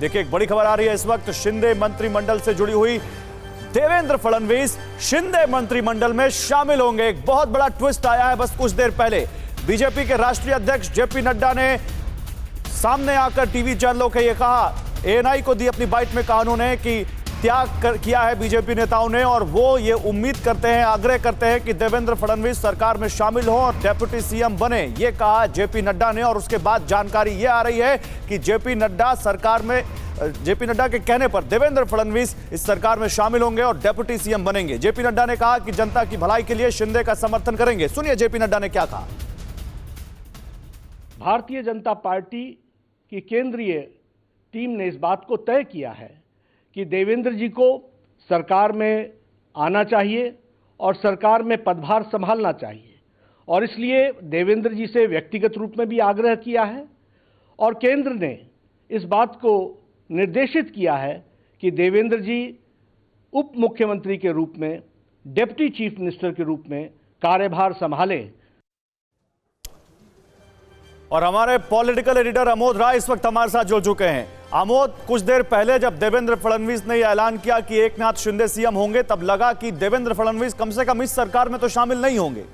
देखिए, एक बड़ी खबर आ रही है इस वक्त शिंदे मंत्रिमंडल से जुड़ी हुई। देवेंद्र फडणवीस शिंदे मंत्रिमंडल में शामिल होंगे। एक बहुत बड़ा ट्विस्ट आया है बस कुछ देर पहले। बीजेपी के राष्ट्रीय अध्यक्ष जेपी नड्डा ने सामने आकर टीवी चैनलों के ये कहा, एएनआई को दी अपनी बाइट में कहा उन्होंने कि त्याग किया है बीजेपी नेताओं ने और वो ये उम्मीद करते हैं, आग्रह करते हैं कि देवेंद्र फडणवीस सरकार में शामिल हो और डेप्यूटी सीएम बने। ये कहा जेपी नड्डा ने और उसके बाद जानकारी ये आ रही है कि जेपी नड्डा के कहने पर देवेंद्र फडणवीस इस सरकार में शामिल होंगे और डेप्यूटी सीएम बनेंगे। जेपी नड्डा ने कहा कि जनता की भलाई के लिए शिंदे का समर्थन करेंगे। सुनिए जेपी नड्डा ने क्या कहा। भारतीय जनता पार्टी की केंद्रीय टीम ने इस बात को तय किया है कि देवेंद्र जी को सरकार में आना चाहिए और सरकार में पदभार संभालना चाहिए, और इसलिए देवेंद्र जी से व्यक्तिगत रूप में भी आग्रह किया है और केंद्र ने इस बात को निर्देशित किया है कि देवेंद्र जी उप मुख्यमंत्री के रूप में, डिप्टी चीफ मिनिस्टर के रूप में कार्यभार संभालें। और हमारे पॉलिटिकल एडिटर अमोद राय इस वक्त हमारे साथ जुड़ चुके हैं। अमोद, कुछ देर पहले जब देवेंद्र फडणवीस ने यह ऐलान किया कि एकनाथ शिंदे सीएम होंगे, तब लगा कि देवेंद्र फडणवीस कम से कम इस सरकार में तो शामिल नहीं होंगे,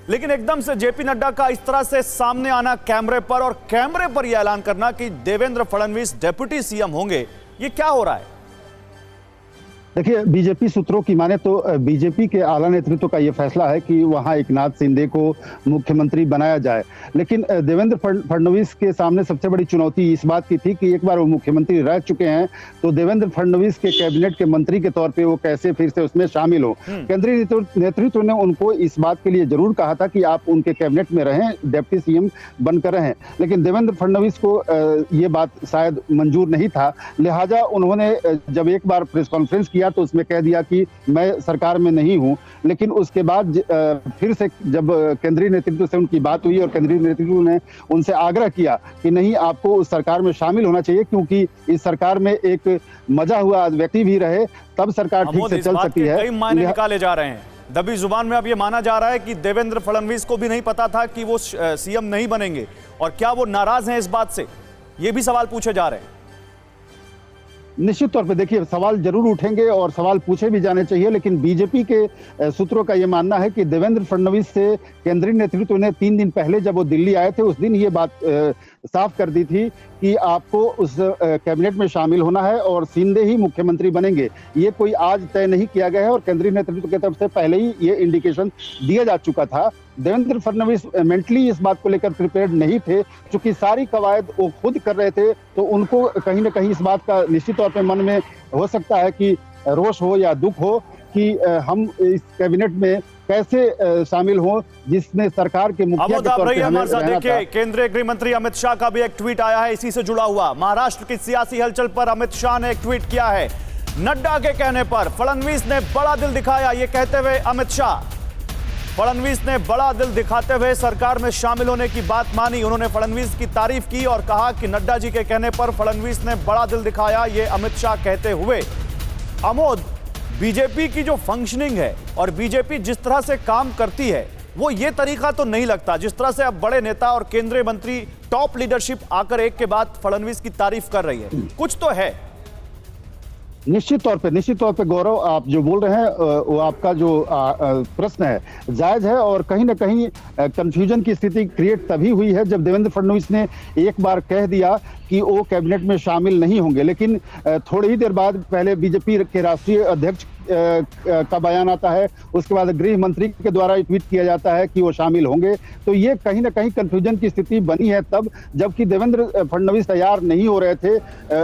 लेकिन एकदम से जेपी नड्डा का इस तरह से सामने आना कैमरे पर और कैमरे पर यह ऐलान करना कि देवेंद्र फडणवीस डेप्यूटी सीएम होंगे, ये क्या हो रहा है? देखिए, बीजेपी सूत्रों की माने तो बीजेपी के आला नेतृत्व का यह फैसला है कि वहां एकनाथ शिंदे को मुख्यमंत्री बनाया जाए, लेकिन देवेंद्र फडणवीस के सामने सबसे बड़ी चुनौती इस बात की थी कि एक बार वो मुख्यमंत्री रह चुके हैं तो देवेंद्र फडणवीस के कैबिनेट के मंत्री के तौर पे वो कैसे फिर से उसमें शामिल हो। केंद्रीय नेतृत्व ने उनको इस बात के लिए जरूर कहा था कि आप उनके कैबिनेट में रहें, डिप्टी सीएम बनकर रहें, लेकिन देवेंद्र फडणवीस को ये बात शायद मंजूर नहीं था। लिहाजा उन्होंने जब एक बार प्रेस कॉन्फ्रेंस किया तो उसमें कह दिया कि मैं सरकार में नहीं हूं, लेकिन उसके बाद फिर से जब केंद्रीय नेतृत्व से उनकी बात हुई और केंद्रीय नेतृत्व ने उनसे आग्रह किया कि नहीं, आपको उस सरकार में शामिल होना चाहिए क्योंकि इस सरकार में एक मजा हुआ व्यक्ति भी रहे, तब सरकार ठीक से चल सकती है। कई मायने निकाले जा रहे हैं। दबी जुबान में अब ये माना जा रहा है कि देवेंद्र फडणवीस को भी नहीं पता था कि वो सीएम नहीं बनेंगे, और क्या वो नाराज हैं इस बात से, ये भी सवाल पूछे जा रहे हैं। निश्चित तौर पे देखिए, सवाल जरूर उठेंगे और सवाल पूछे भी जाने चाहिए, लेकिन बीजेपी के सूत्रों का यह मानना है कि देवेंद्र फडणवीस से केंद्रीय नेतृत्व ने 3 दिन पहले जब वो दिल्ली आए थे उस दिन ये बात साफ कर दी थी कि आपको उस कैबिनेट में शामिल होना है और शिंदे ही मुख्यमंत्री बनेंगे। ये कोई आज तय नहीं किया गया है और केंद्रीय नेतृत्व की तरफ से पहले ही ये इंडिकेशन दिया जा चुका था। देवेंद्र फडणवीस मेंटली इस बात को लेकर प्रिपेयर्ड नहीं थे, क्योंकि सारी कवायद वो खुद कर रहे थे, तो उनको कहीं ना कहीं इस बात का निश्चित तौर पे मन में हो सकता है कि रोष हो या दुख हो कि हम इस कैबिनेट में कैसे शामिल हो जिसमें सरकार के मुखिया के तौर पे हमें रहना था। केंद्रीय गृह मंत्री अमित शाह का भी एक ट्वीट आया है इसी से जुड़ा हुआ। महाराष्ट्र की सियासी हलचल पर अमित शाह ने एक ट्वीट किया है। नड्डा के कहने पर फडणवीस ने बड़ा दिल दिखाया, ये कहते हुए अमित शाह, फडणवीस ने बड़ा दिल दिखाते हुए सरकार में शामिल होने की बात मानी। उन्होंने फडणवीस की तारीफ की और कहा कि नड्डा जी के कहने पर फडणवीस ने बड़ा दिल दिखाया, ये अमित शाह कहते हुए। अमोद, बीजेपी की जो फंक्शनिंग है और बीजेपी जिस तरह से काम करती है, वो ये तरीका तो नहीं लगता जिस तरह से अब बड़े नेता और केंद्रीय मंत्री, टॉप लीडरशिप आकर एक के बाद फडणवीस की तारीफ कर रही है। कुछ तो है। निश्चित तौर पे गौरव, आप जो बोल रहे हैं वो आपका जो प्रश्न है जायज है, और कहीं ना कहीं कंफ्यूजन की स्थिति क्रिएट तभी हुई है जब देवेंद्र फडणवीस ने एक बार कह दिया कि वो कैबिनेट में शामिल नहीं होंगे, लेकिन थोड़ी ही देर बाद पहले बीजेपी के राष्ट्रीय अध्यक्ष का बयान आता है, उसके बाद गृह मंत्री के द्वारा ट्वीट किया जाता है कि वो शामिल होंगे। तो ये कहीं ना कहीं कंफ्यूजन की स्थिति बनी है तब, जबकि देवेंद्र फडणवीस तैयार नहीं हो रहे थे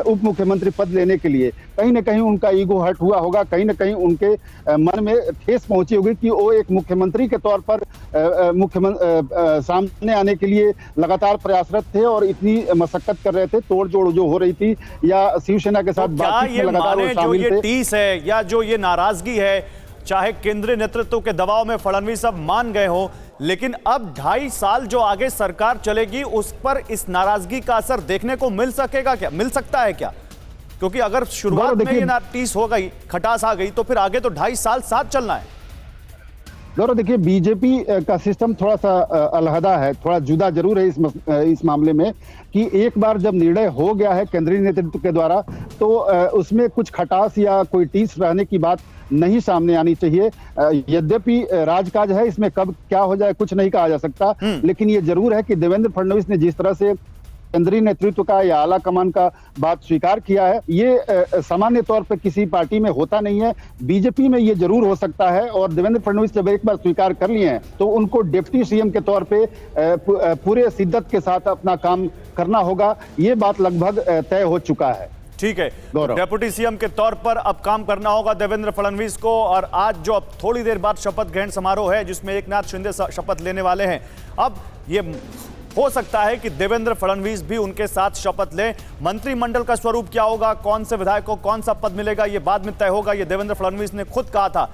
उप मुख्यमंत्री पद लेने के लिए। कहीं ना कहीं उनका ईगो हर्ट हुआ होगा, कहीं ना कहीं उनके मन में ठेस पहुंची होगी कि वो एक मुख्यमंत्री के तौर पर सामने आने के लिए लगातार प्रयासरत थे और इतनी मशक्कत कर रहे थे, तोड़ जोड़ जो हो रही थी या शिवसेना के साथ बातचीत में लगातार वो शामिल थे। जो ये टीस है या जो ये नाराजगी है, चाहे केंद्रीय नेतृत्व के दबाव में फडणवीस अब मान गए हो, लेकिन अब 2.5 साल जो आगे सरकार चलेगी उस पर इस नाराजगी का असर देखने को मिल सकेगा क्या, मिल सकता है क्या? क्योंकि अगर शुरुआत में ये टीस हो गई, खटास आ गई, तो फिर आगे तो 2.5 साल साथ चलना है। गौरव, देखिए बीजेपी का सिस्टम थोड़ा सा अलहदा है, थोड़ा जुदा जरूर है इस मामले में कि एक बार जब निर्णय हो गया है केंद्रीय नेतृत्व के द्वारा तो उसमें कुछ खटास या कोई टीस रहने की बात नहीं सामने आनी चाहिए। यद्यपि राजकाज है, इसमें कब क्या हो जाए कुछ नहीं कहा जा सकता, लेकिन ये जरूर है कि देवेंद्र फडणवीस ने जिस तरह से केंद्रीय नेतृत्व का या आला कमान का बात स्वीकार किया है, ये सामान्य तौर पर किसी पार्टी में होता नहीं है। बीजेपी में ये जरूर हो सकता है और देवेंद्र फडणवीस जब एक बार स्वीकार कर लिए हैं तो उनको डिप्टी सीएम के तौर पे पूरे शिद्दत के साथ अपना काम करना होगा। ये बात लगभग तय हो चुका है। ठीक है, डेप्यूटी सीएम के तौर पर अब काम करना होगा देवेंद्र फडणवीस को। और आज जो अब थोड़ी देर बाद शपथ ग्रहण समारोह है जिसमें एकनाथ शिंदे शपथ लेने वाले हैं, अब ये हो सकता है कि देवेंद्र फडणवीस भी उनके साथ शपथ लें। मंत्रिमंडल का स्वरूप क्या होगा, कौन से विधायक को कौन सा पद मिलेगा, ये बाद में तय होगा। ये देवेंद्र फडणवीस ने खुद कहा था